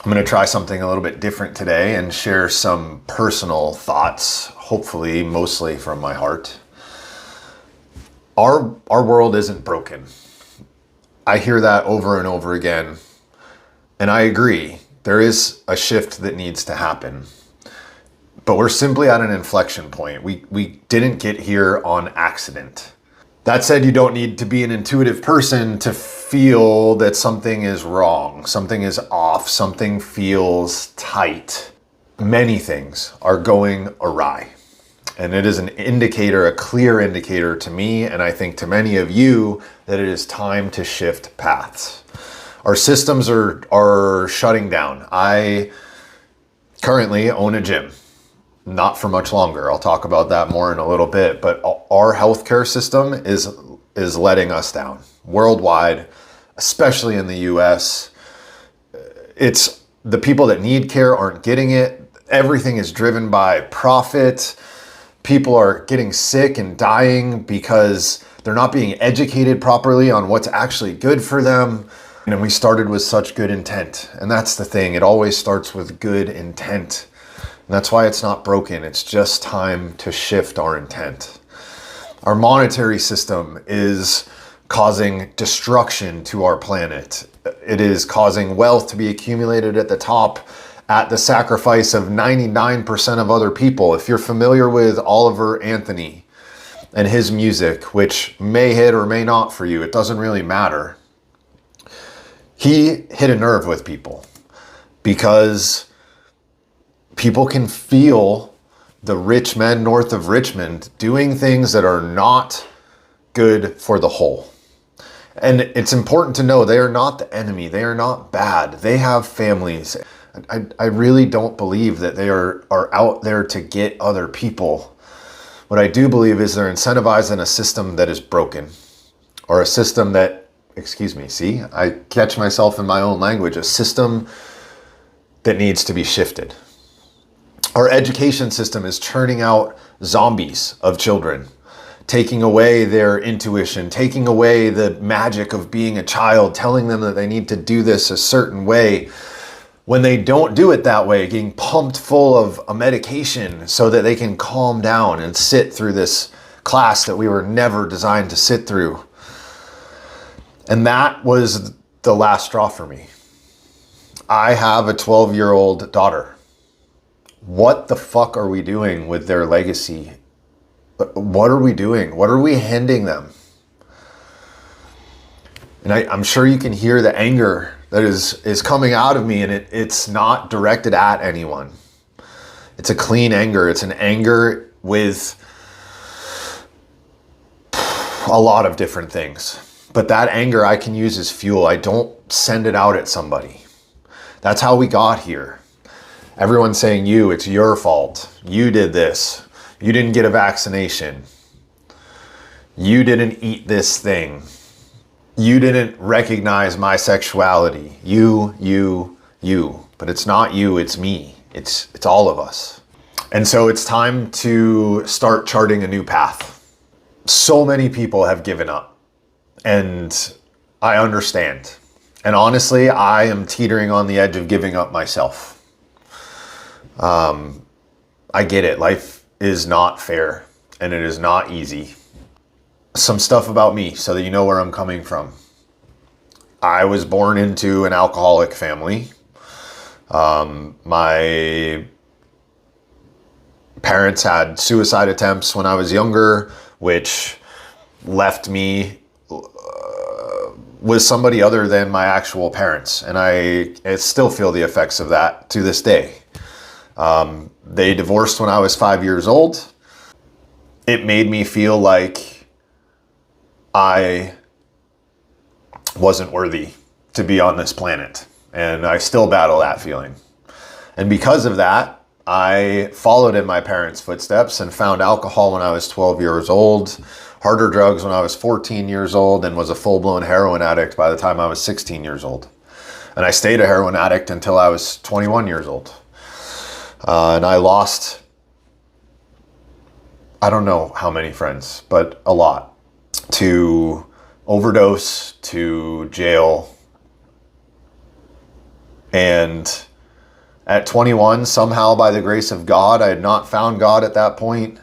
I'm going to try something a little bit different today and share some personal thoughts, hopefully mostly from my heart. Our world isn't broken. I hear that over and over again, and I agree. There is a shift that needs to happen. But we're simply at an inflection point. We didn't get here on accident. That said, you don't need to be an intuitive person to feel that something is wrong, something is off, something feels tight. Many things are going awry. And it is an indicator, a clear indicator to me, and I think to many of you, that it is time to shift paths. Our systems are shutting down. I currently own a gym. Not for much longer. I'll talk about that more in a little bit, but our healthcare system is letting us down worldwide, especially in the US. It's the people that need care aren't getting it. Everything is driven by profit. People are getting sick and dying because they're not being educated properly on what's actually good for them. And we started with such good intent. And that's the thing. It always starts with good intent. And that's why it's not broken. It's just time to shift our intent. Our monetary system is causing destruction to our planet. It is causing wealth to be accumulated at the top at the sacrifice of 99% of other people. If you're familiar with Oliver Anthony and his music, which may hit or may not for you, it doesn't really matter. He hit a nerve with people because people can feel the rich men north of Richmond doing things that are not good for the whole. And it's important to know they are not the enemy. They are not bad. They have families. I really don't believe that they are out there to get other people. What I do believe is they're incentivized in a system that is broken, or a system that, see, I catch myself in my own language, a system that needs to be shifted. Our education system is churning out zombies of children, taking away their intuition, taking away the magic of being a child, telling them that they need to do this a certain way. When they don't do it that way, getting pumped full of a medication so that they can calm down and sit through this class that we were never designed to sit through. And that was the last straw for me. I have a 12-year-old daughter. What the fuck are we doing with their legacy? What are we doing? What are we handing them? And I'm sure you can hear the anger that is coming out of me, and it's not directed at anyone. It's a clean anger. It's an anger with a lot of different things. But that anger I can use as fuel. I don't send it out at somebody. That's how we got here. Everyone's saying it's your fault. You did this. You didn't get a vaccination. You didn't eat this thing. You didn't recognize my sexuality. You. But it's not you, it's me. It's all of us. And so it's time to start charting a new path. So many people have given up. And I understand. And honestly, I am teetering on the edge of giving up myself. I get it. Life is not fair and it is not easy. Some stuff about me so that you know where I'm coming from. I was born into an alcoholic family. My parents had suicide attempts when I was younger, which left me with somebody other than my actual parents. And I still feel the effects of that to this day. They divorced when I was 5 years old. It made me feel like I wasn't worthy to be on this planet. And I still battle that feeling. And because of that, I followed in my parents' footsteps and found alcohol when I was 12 years old, harder drugs when I was 14 years old, and was a full-blown heroin addict by the time I was 16 years old. And I stayed a heroin addict until I was 21 years old. And I lost, I don't know how many friends, but a lot, to overdose, to jail. And At 21, somehow by the grace of God, I had not found God at that point.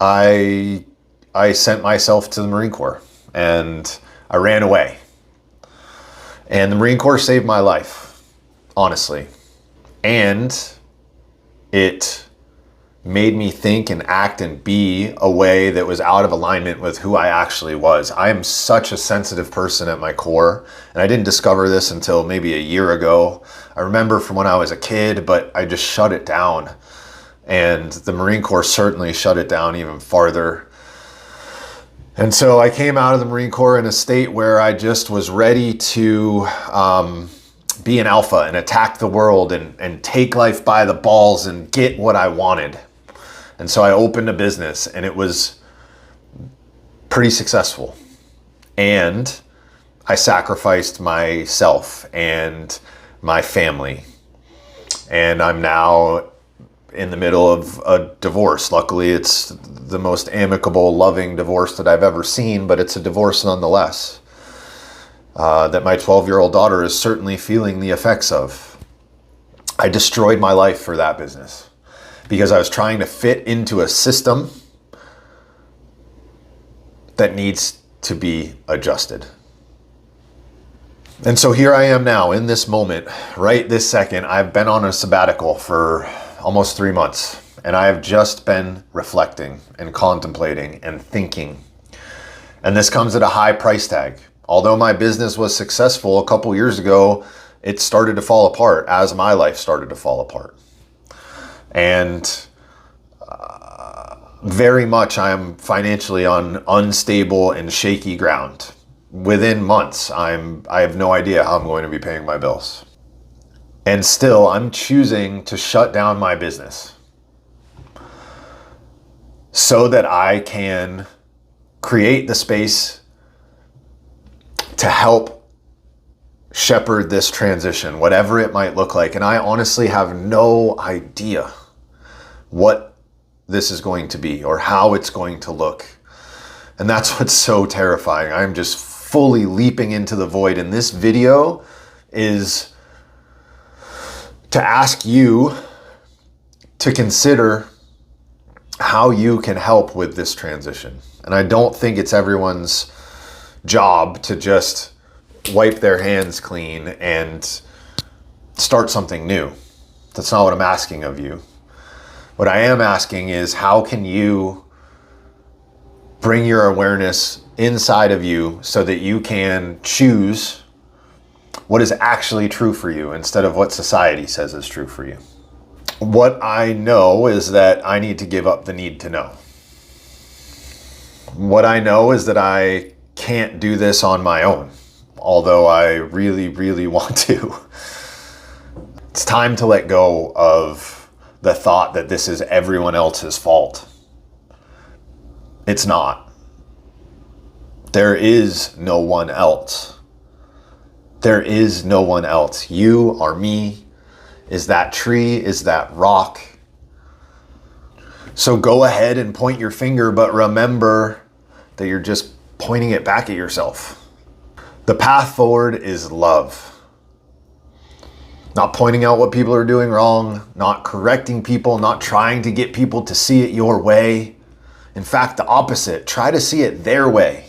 I sent myself to the Marine Corps and I ran away. And the Marine Corps saved my life, honestly. And it made me think and act and be a way that was out of alignment with who I actually was. I am such a sensitive person at my core, and I didn't discover this until maybe a year ago. I remember from when I was a kid, but I just shut it down. And the Marine Corps certainly shut it down even farther. And so I came out of the Marine Corps in a state where I just was ready to be an alpha and attack the world and take life by the balls and get what I wanted. And so I opened a business and it was pretty successful. And I sacrificed myself and my family. And I'm now in the middle of a divorce. Luckily, it's the most amicable, loving divorce that I've ever seen, but it's a divorce nonetheless. That my 12-year-old daughter is certainly feeling the effects of. I destroyed my life for that business because I was trying to fit into a system that needs to be adjusted. And so here I am now in this moment, right this second. I've been on a sabbatical for almost 3 months, and I have just been reflecting and contemplating and thinking. And this comes at a high price tag. Although my business was successful a couple years ago, it started to fall apart as my life started to fall apart. And very much I am financially on unstable and shaky ground. Within months, I have no idea how I'm going to be paying my bills. And still, I'm choosing to shut down my business so that I can create the space to help shepherd this transition, whatever it might look like. And I honestly have no idea what this is going to be or how it's going to look. And that's what's so terrifying. I'm just fully leaping into the void. And this video is to ask you to consider how you can help with this transition. And I don't think it's everyone's job to just wipe their hands clean and start something new. That's not what I'm asking of you. What I am asking is, how can you bring your awareness inside of you so that you can choose what is actually true for you instead of what society says is true for you? What I know is that I need to give up the need to know. What I know is that I can't do this on my own, although I really, really want to. It's time to let go of the thought that this is everyone else's fault. It's not. There is no one else. There is no one else. You are me, is that tree, is that rock. So go ahead and point your finger, but remember that you're just pointing it back at yourself. The path forward is love. Not pointing out what people are doing wrong, not correcting people, not trying to get people to see it your way. In fact, the opposite. Try to see it their way.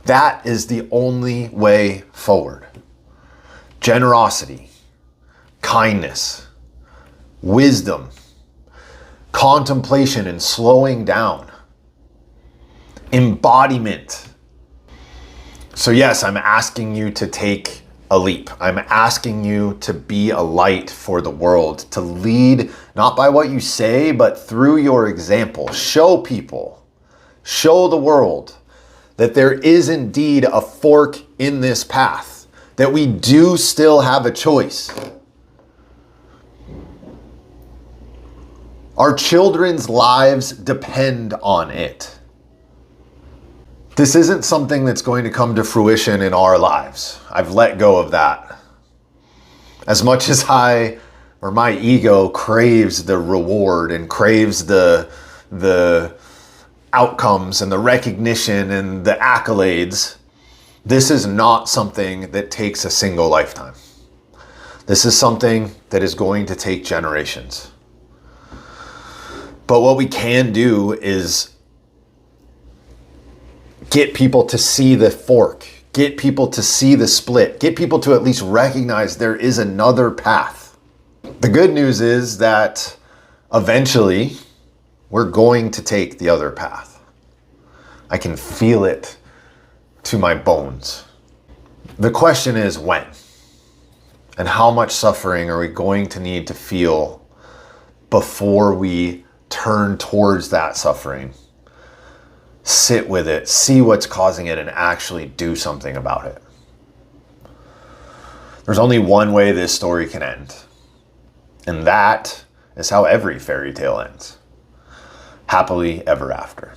That is the only way forward. Generosity, kindness, wisdom, contemplation and slowing down, embodiment. So yes, I'm asking you to take a leap. I'm asking you to be a light for the world, to lead not by what you say, but through your example. Show people, show the world that there is indeed a fork in this path, that we do still have a choice. Our children's lives depend on it. This isn't something that's going to come to fruition in our lives. I've let go of that. As much as my ego craves the reward and craves the outcomes and the recognition and the accolades, this is not something that takes a single lifetime. This is something that is going to take generations. But what we can do is get people to see the fork, get people to see the split, get people to at least recognize there is another path. The good news is that eventually we're going to take the other path. I can feel it to my bones. The question is when? And how much suffering are we going to need to feel before we turn towards that suffering? Sit with it, see what's causing it, and actually do something about it. There's only one way this story can end. And that is how every fairy tale ends. Happily ever after.